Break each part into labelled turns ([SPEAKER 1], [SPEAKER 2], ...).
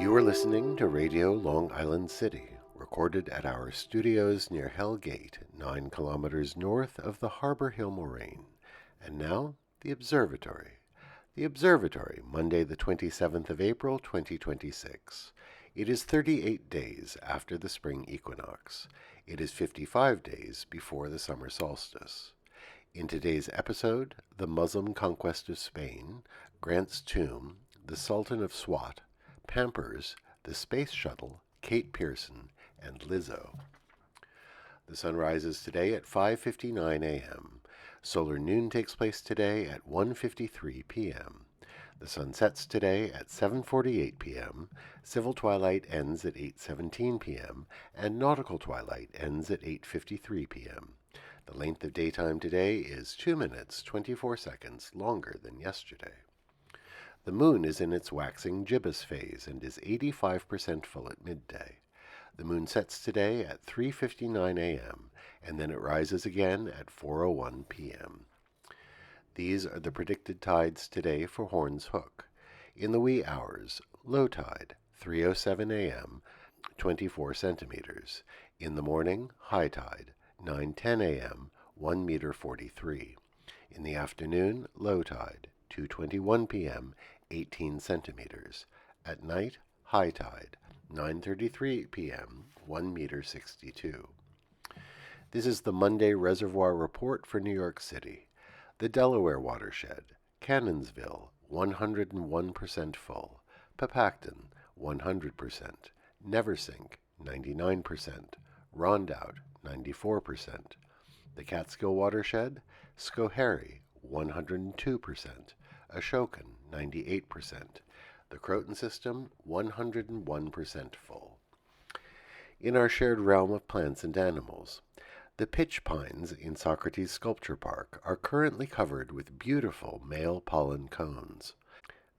[SPEAKER 1] You are listening to Radio Long Island City, recorded at our studios near Hell Gate, 9 kilometers north of the Harbor Hill Moraine. And now, the Observatory. The Observatory, Monday the 27th of April, 2026. It is 38 days after the spring equinox. It is 55 days before the summer solstice. In today's episode, the Muslim conquest of Spain, Grant's tomb, the Sultan of Swat, Pampers, the Space Shuttle, Kate Pearson, and Lizzo. The sun rises today at 5:59 a.m. Solar noon takes place today at 1:53 p.m. The sun sets today at 7:48 p.m. Civil twilight ends at 8:17 p.m. and nautical twilight ends at 8:53 p.m. The length of daytime today is 2 minutes 24 seconds longer than yesterday. The moon is in its waxing gibbous phase and is 85% full at midday. The moon sets today at 3:59 a.m., and then it rises again at 4:01 p.m. These are the predicted tides today for Horns Hook. In the wee hours, low tide, 3:07 a.m., 24 centimeters. In the morning, high tide, 9:10 a.m., 1 meter 43. In the afternoon, low tide, 2:21 p.m., 18 centimeters. At night, high tide, 9:33 p.m., 1 meter 62. This is the Monday Reservoir Report for New York City. The Delaware Watershed, Cannonsville, 101% full. Papacton, 100%. Neversink, 99%. Rondout, 94%. The Catskill Watershed, Schoharie, 102%. Ashokan, 98%. The Croton System, 101% full. In our shared realm of plants and animals, the pitch pines in Socrates Sculpture Park are currently covered with beautiful male pollen cones.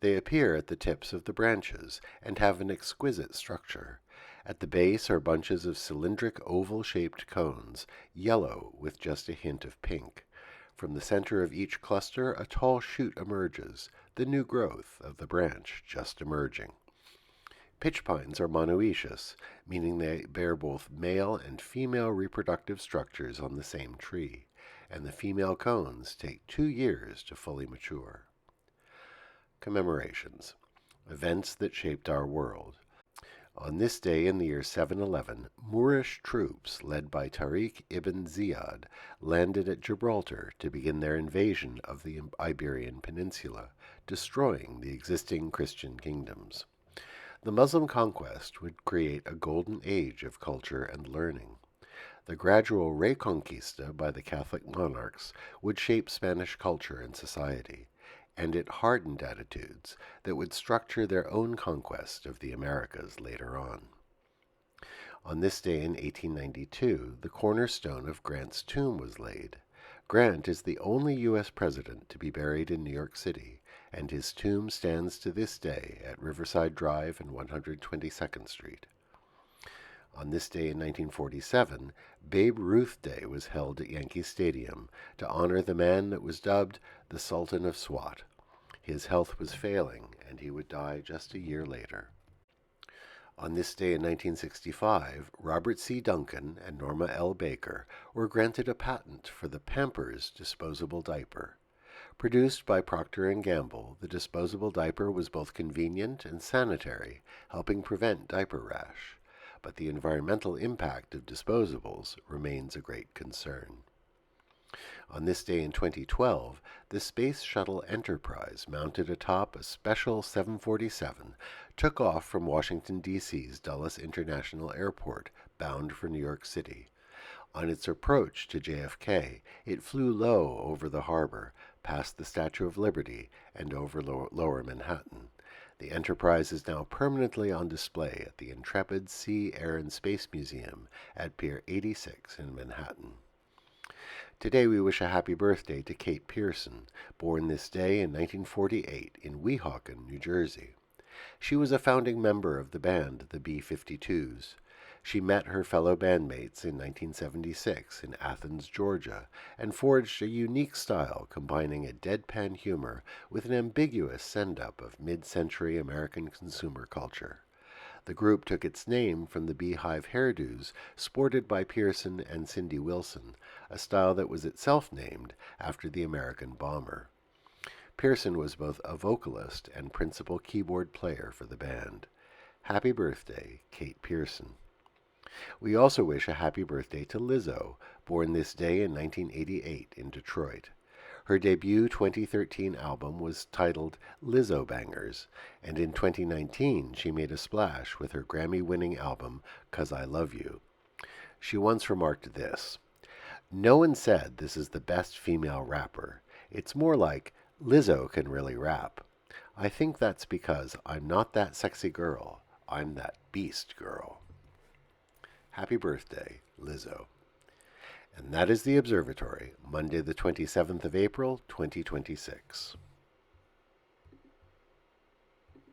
[SPEAKER 1] They appear at the tips of the branches and have an exquisite structure. At the base are bunches of cylindric oval-shaped cones, yellow with just a hint of pink. From the center of each cluster, a tall shoot emerges, the new growth of the branch just emerging. Pitch pines are monoecious, meaning they bear both male and female reproductive structures on the same tree, and the female cones take 2 years to fully mature. Commemorations. Events that shaped our world. On this day in the year 711, Moorish troops led by Tariq ibn Ziyad landed at Gibraltar to begin their invasion of the Iberian Peninsula, destroying the existing Christian kingdoms. The Muslim conquest would create a golden age of culture and learning. The gradual reconquista by the Catholic monarchs would shape Spanish culture and society, and it hardened attitudes that would structure their own conquest of the Americas later on. On this day in 1892, the cornerstone of Grant's tomb was laid. Grant is the only U.S. president to be buried in New York City, and his tomb stands to this day at Riverside Drive and 122nd Street. On this day in 1947, Babe Ruth Day was held at Yankee Stadium to honor the man that was dubbed the Sultan of Swat. His health was failing, and he would die just a year later. On this day in 1965, Robert C. Duncan and Norma L. Baker were granted a patent for the Pampers disposable diaper. Produced by Procter & Gamble, the disposable diaper was both convenient and sanitary, helping prevent diaper rash. But the environmental impact of disposables remains a great concern. On this day in 2012, the Space Shuttle Enterprise, mounted atop a special 747, took off from Washington, D.C.'s Dulles International Airport, bound for New York City. On its approach to JFK, it flew low over the harbor, past the Statue of Liberty, and over Lower Manhattan. The Enterprise is now permanently on display at the Intrepid Sea, Air, and Space Museum at Pier 86 in Manhattan. Today we wish a happy birthday to Kate Pearson, born this day in 1948 in Weehawken, New Jersey. She was a founding member of the band the B-52s. She met her fellow bandmates in 1976 in Athens, Georgia, and forged a unique style combining a deadpan humor with an ambiguous send-up of mid-century American consumer culture. The group took its name from the beehive hairdos sported by Pearson and Cindy Wilson, a style that was itself named after the American bomber. Pearson was both a vocalist and principal keyboard player for the band. Happy birthday, Kate Pearson. We also wish a happy birthday to Lizzo, born this day in 1988 in Detroit. Her debut 2013 album was titled Lizzo Bangers, and in 2019 she made a splash with her Grammy-winning album 'Cause I Love You. She once remarked this: "No one said this is the best female rapper. It's more like Lizzo can really rap. I think that's because I'm not that sexy girl. I'm that beast girl." Happy birthday, Lizzo. And that is the Observatory, Monday the 27th of April, 2026.